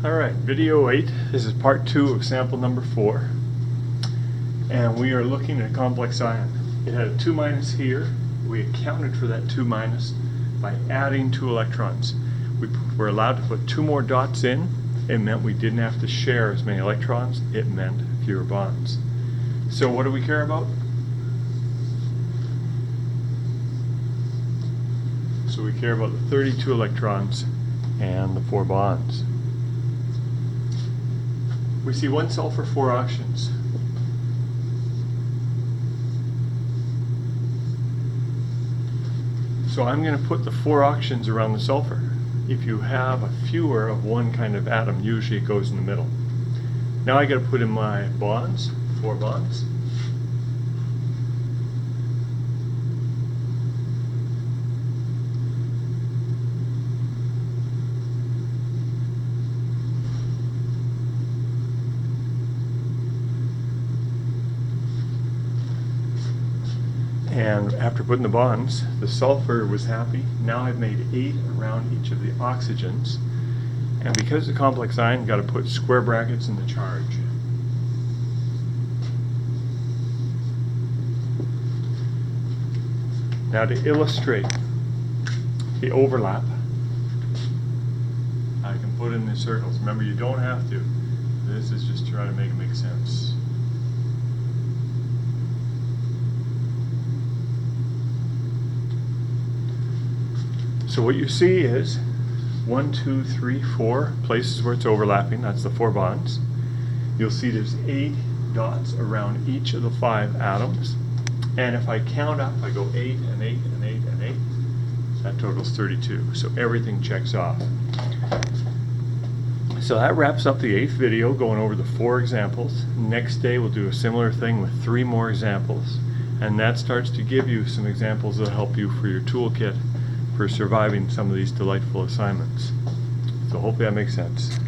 Alright, video 8. This is part 2 of sample number 4. And we are looking at a complex ion. It had a 2- here. We accounted for that 2- by adding 2 electrons. We were allowed to put 2 more dots in. It meant we didn't have to share as many electrons. It meant fewer bonds. So what do we care about? So we care about the 32 electrons and the 4 bonds. We see 1 sulfur, 4 oxygens. So I'm going to put the 4 oxygens around the sulfur. If you have a fewer of one kind of atom, usually it goes in the middle. Now I got to put in my bonds, 4 bonds. And after putting the bonds, the sulfur was happy. Now I've made 8 around each of the oxygens. And because it's a complex ion, got to put square brackets in the charge. Now to illustrate the overlap, I can put in the circles. Remember, you don't have to. This is just to try to make it make sense. So what you see is 1, 2, 3, 4 places where it's overlapping. That's the 4 bonds. You'll see there's 8 dots around each of the 5 atoms. And if I count up, I go 8 and 8 and 8 and 8. That totals 32. So everything checks off. So that wraps up the 8th video, going over the 4 examples. Next day we'll do a similar thing with 3 more examples. And that starts to give you some examples that help you for your toolkit for surviving some of these delightful assignments. So hopefully that makes sense.